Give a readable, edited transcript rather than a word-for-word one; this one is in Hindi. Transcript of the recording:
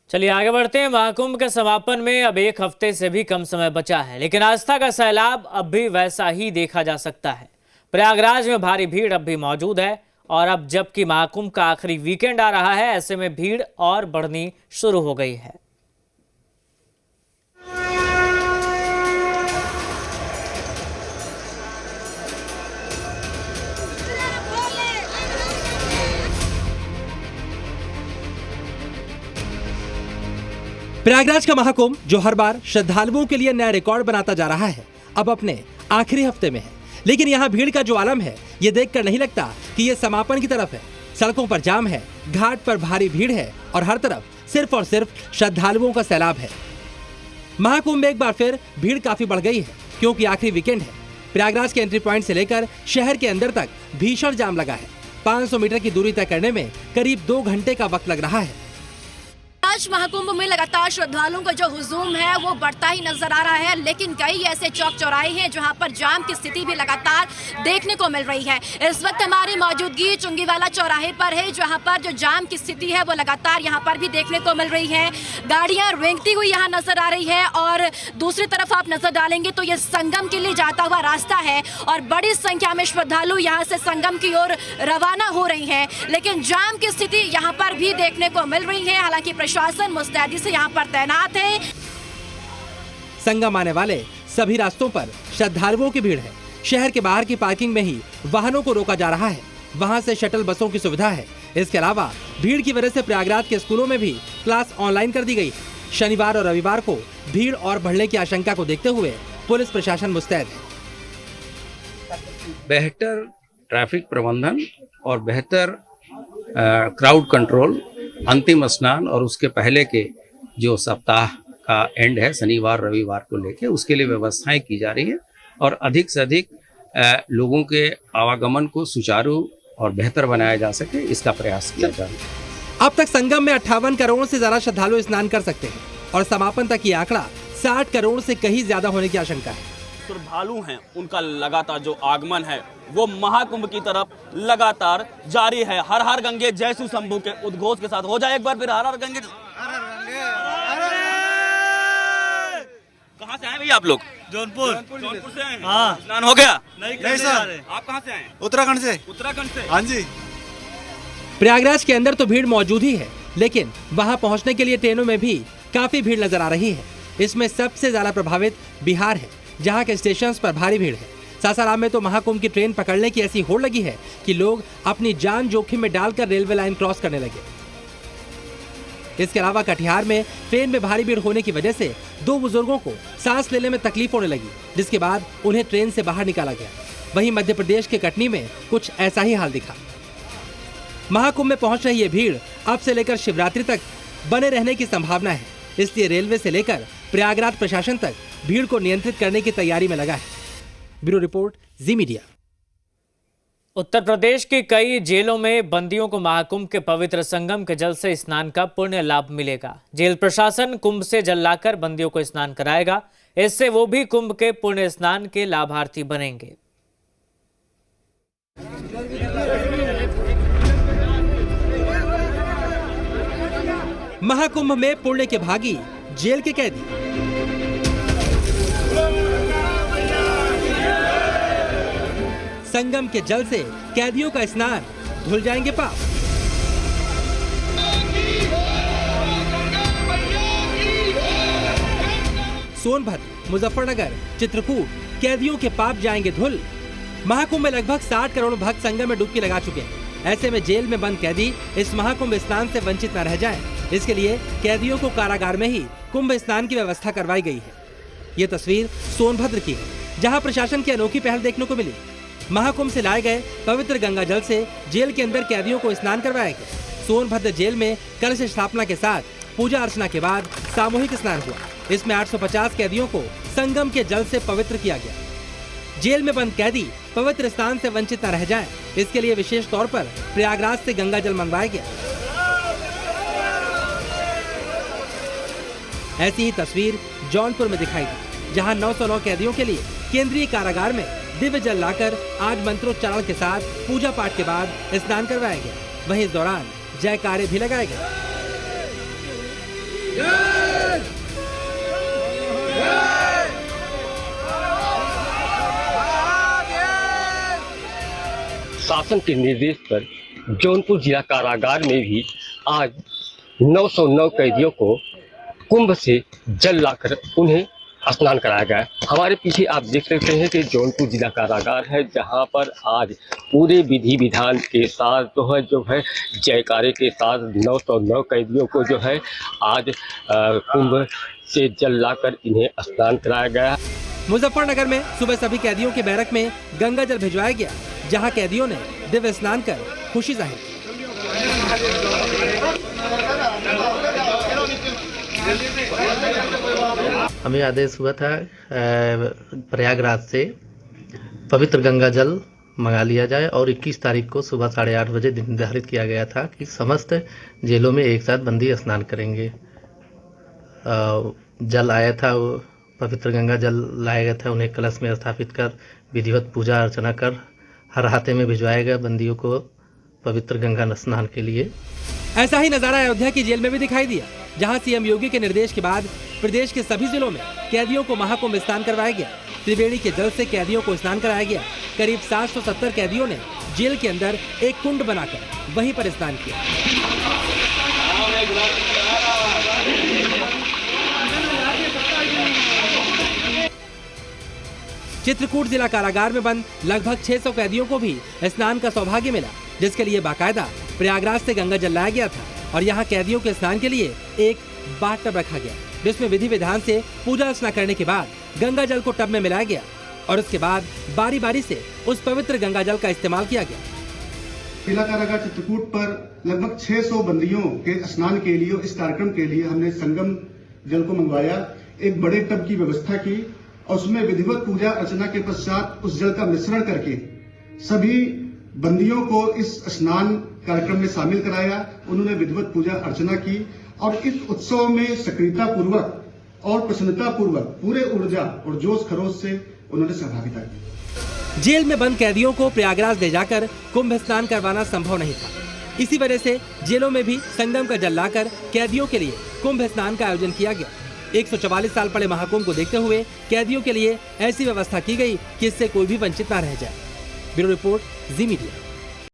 चलिए आगे बढ़ते हैं। महाकुंभ के समापन में अब एक हफ्ते से भी कम समय बचा है, लेकिन आस्था का सैलाब अब भी वैसा ही देखा जा सकता है। प्रयागराज में भारी भीड़ अब भी मौजूद है और अब जबकि महाकुंभ का आखिरी वीकेंड आ रहा है, ऐसे में भीड़ और बढ़नी शुरू हो गई है। प्रयागराज का महाकुंभ, जो हर बार श्रद्धालुओं के लिए नया रिकॉर्ड बनाता जा रहा है, अब अपने आखिरी हफ्ते में है। लेकिन यहाँ भीड़ का जो आलम है, ये देखकर नहीं लगता कि ये समापन की तरफ है। सड़कों पर जाम है, घाट पर भारी भीड़ है और हर तरफ सिर्फ और सिर्फ श्रद्धालुओं का सैलाब है। महाकुंभ में एक बार फिर भीड़ काफी बढ़ गई है, क्योंकि आखिरी वीकेंड है। प्रयागराज के एंट्री पॉइंट से लेकर शहर के अंदर तक भीषण जाम लगा है। 500 मीटर की दूरी तय करने में करीब 2 घंटे का वक्त लग रहा है। आज महाकुंभ में लगातार श्रद्धालुओं का जो हुजूम है वो बढ़ता ही नजर आ रहा है, लेकिन कई ऐसे चौक चौराहे हैं जहां पर जाम की स्थिति भी लगातार देखने को मिल रही है। इस वक्त हमारी मौजूदगी चुंगीवाला चौराहे पर है, जहां पर जो जाम की स्थिति है वो लगातार यहां पर भी देखने को मिल रही है। गाड़ियां रेंगती हुई यहाँ नजर आ रही है और दूसरी तरफ आप नजर डालेंगे तो ये संगम के लिए जाता हुआ रास्ता है और बड़ी संख्या में श्रद्धालु यहाँ से संगम की ओर रवाना हो रही है। लेकिन जाम की स्थिति यहाँ पर भी देखने को मिल रही है। हालांकि प्रशासन मुस्तैदी से यहाँ पर तैनात है। संगम आने वाले सभी रास्तों पर श्रद्धालुओं की भीड़ है। शहर के बाहर की पार्किंग में ही वाहनों को रोका जा रहा है। वहां से शटल बसों की सुविधा है। इसके अलावा भीड़ की वजह से प्रयागराज के स्कूलों में भी क्लास ऑनलाइन कर दी गई है। शनिवार और रविवार को भीड़ और बढ़ने की आशंका को देखते हुए पुलिस प्रशासन मुस्तैद है। बेहतर ट्रैफिक प्रबंधन और बेहतर क्राउड कंट्रोल, अंतिम स्नान और उसके पहले के जो सप्ताह का एंड है शनिवार रविवार को लेके, उसके लिए व्यवस्थाएं की जा रही है और अधिक से अधिक लोगों के आवागमन को सुचारू और बेहतर बनाया जा सके, इसका प्रयास किया जा रहा है। अब तक संगम में 58 करोड़ से ज्यादा श्रद्धालु स्नान कर सकते हैं और समापन तक ये आंकड़ा 60 करोड़ से कहीं ज्यादा होने की आशंका है। श्रद्धालु हैं, उनका लगातार जो आगमन है वो महाकुंभ की तरफ लगातार जारी है। हर हर गंगे जय शिव शंभू के उद्घोष के साथ हो जाए एक बार फिर हर हर गंगे। कहाँ से आए भैया आप लोग? जौनपुर से आए हैं। हाँ। स्नान हो गया? नहीं सर, आप कहाँ से आए? उत्तराखंड से। उत्तराखंड से? हाँ जी। प्रयागराज के अंदर तो भीड़ मौजूद ही है, लेकिन वहां पहुंचने के लिए ट्रेनों में भी काफी भीड़ नजर आ रही है। इसमें सबसे ज्यादा प्रभावित बिहार है, जहां के स्टेशन पर भारी भीड़ है। सासाराम में तो महाकुंभ की ट्रेन पकड़ने की ऐसी होड़ लगी है कि लोग अपनी जान जोखिम में डालकर रेलवे लाइन क्रॉस करने लगे। इसके अलावा कटिहार में ट्रेन में भारी भीड़ होने की वजह से 2 बुजुर्गों को सांस लेने में तकलीफ होने लगी, जिसके बाद उन्हें ट्रेन से बाहर निकाला गया। वहीं मध्य प्रदेश के कटनी में कुछ ऐसा ही हाल दिखा। महाकुंभ में पहुंच रही ये भीड़ अब से लेकर शिवरात्रि तक बने रहने की संभावना है, इसलिए रेलवे से लेकर प्रयागराज प्रशासन तक भीड़ को नियंत्रित करने की तैयारी में लगा है। ब्यूरो रिपोर्ट, जी मीडिया। उत्तर प्रदेश की कई जेलों में बंदियों को महाकुंभ के पवित्र संगम के जल से स्नान का पुण्य लाभ मिलेगा। जेल प्रशासन कुंभ से जल लाकर बंदियों को स्नान कराएगा। इससे वो भी कुंभ के पुण्य स्नान के लाभार्थी बनेंगे। महाकुंभ में पुण्य के भागी जेल के कैदी। संगम के जल से कैदियों का स्नान, धुल जाएंगे पाप। सोनभद्र, मुजफ्फरनगर, चित्रकूट, कैदियों के पाप जाएंगे धुल। महाकुंभ में लगभग 60 करोड़ भक्त संगम में डुबकी लगा चुके हैं। ऐसे में जेल में बंद कैदी इस महाकुंभ स्नान से वंचित न रह जाएं, इसके लिए कैदियों को कारागार में ही कुंभ स्नान की व्यवस्था करवाई गई है। ये तस्वीर सोनभद्र की है, जहां प्रशासन की अनोखी पहल देखने को मिली। महाकुंभ से लाए गए पवित्र गंगा जल से जेल के अंदर कैदियों को स्नान करवाया गया। सोनभद्र जेल में कलश स्थापना के साथ पूजा अर्चना के बाद सामूहिक स्नान हुआ। इसमें 850 कैदियों को संगम के जल से पवित्र किया गया। जेल में बंद कैदी पवित्र स्नान से वंचित न रह जाएं, इसके लिए विशेष तौर पर प्रयागराज से गंगा जल मंगवाया गया। ऐसी ही तस्वीर जौनपुर में दिखाई दी, जहां 909 कैदियों के लिए केंद्रीय कारागार में दिव्य जल लाकर आज मंत्रोच्चारण के साथ पूजा पाठ के बाद स्नान करवाया गया। वहीं इस दौरान जयकारे भी लगाए गए। शासन के निर्देश पर जौनपुर जिला कारागार में भी आज 909 कैदियों को कुंभ से जल लाकर उन्हें स्नान कराया गया। हमारे पीछे आप देख सकते हैं कि जौनपुर जिला कारागार है, जहां पर आज पूरे विधि विधान के साथ जो है जयकारे के साथ 909 कैदियों को जो है आज कुंभ से जल लाकर इन्हें स्नान कराया गया। मुजफ्फरनगर में सुबह सभी कैदियों के बैरक में गंगा जल भिजवाया गया, जहां कैदियों ने दिव्य स्नान कर खुशी जाहिर की। हमें आदेश हुआ था प्रयागराज से पवित्र गंगा जल मंगा लिया जाए और 21 तारीख को सुबह 8:30 बजे निर्धारित किया गया था कि समस्त जेलों में एक साथ बंदी स्नान करेंगे। जल आया था, वो पवित्र गंगा जल लाया गया था, उन्हें कलश में स्थापित कर विधिवत पूजा अर्चना कर हर हाथे में भिजवाया गया बंदियों को पवित्र गंगा स्नान के लिए। ऐसा ही नजारा अयोध्या की जेल में भी दिखाई दिया, जहां सीएम योगी के निर्देश के बाद प्रदेश के सभी जिलों में कैदियों को महाकुंभ स्नान करवाया गया। त्रिवेणी के जल से कैदियों को स्नान कराया गया। करीब 770 कैदियों ने जेल के अंदर एक कुंड बनाकर वहीं पर स्नान किया। चित्रकूट जिला कारागार में बंद लगभग 600 कैदियों को भी स्नान का सौभाग्य मिला, जिसके लिए बाकायदा प्रयागराज से गंगा जल लाया गया था और यहाँ कैदियों के स्नान के लिए एक बाथटब रखा गया, जिसमें विधि विधान से पूजा अर्चना करने के बाद गंगा जल को टब में मिलाया गया और उसके बाद बारी बारी से उस पवित्र गंगा जल का इस्तेमाल किया गया। जिला कारागार चित्रकूट पर लगभग 600 बंदियों के स्नान के लिए इस कार्यक्रम के लिए हमने संगम जल को मंगवाया, एक बड़े टब की व्यवस्था की और उसमें विधिवत पूजा अर्चना के पश्चात उस जल का मिश्रण करके सभी बंदियों को इस स्नान कार्यक्रम में शामिल कराया। उन्होंने विधिवत पूजा अर्चना की और इस उत्सव में सक्रियता पूर्वक और प्रसन्नता पूर्वक पूरे ऊर्जा और जोश खरोश से उन्होंने सहभागिता की। जेल में बंद कैदियों को प्रयागराज ले जाकर कुंभ स्नान करवाना संभव नहीं था। इसी वजह से जेलों में भी संगम का जल लाकर कैदियों के लिए कुंभ स्नान का आयोजन किया गया। 144 साल पड़े महाकुंभ को देखते हुए कैदियों के लिए ऐसी व्यवस्था की गई कि इससे कोई भी वंचित न रह जाए। ब्यूरो रिपोर्ट, जी मीडिया।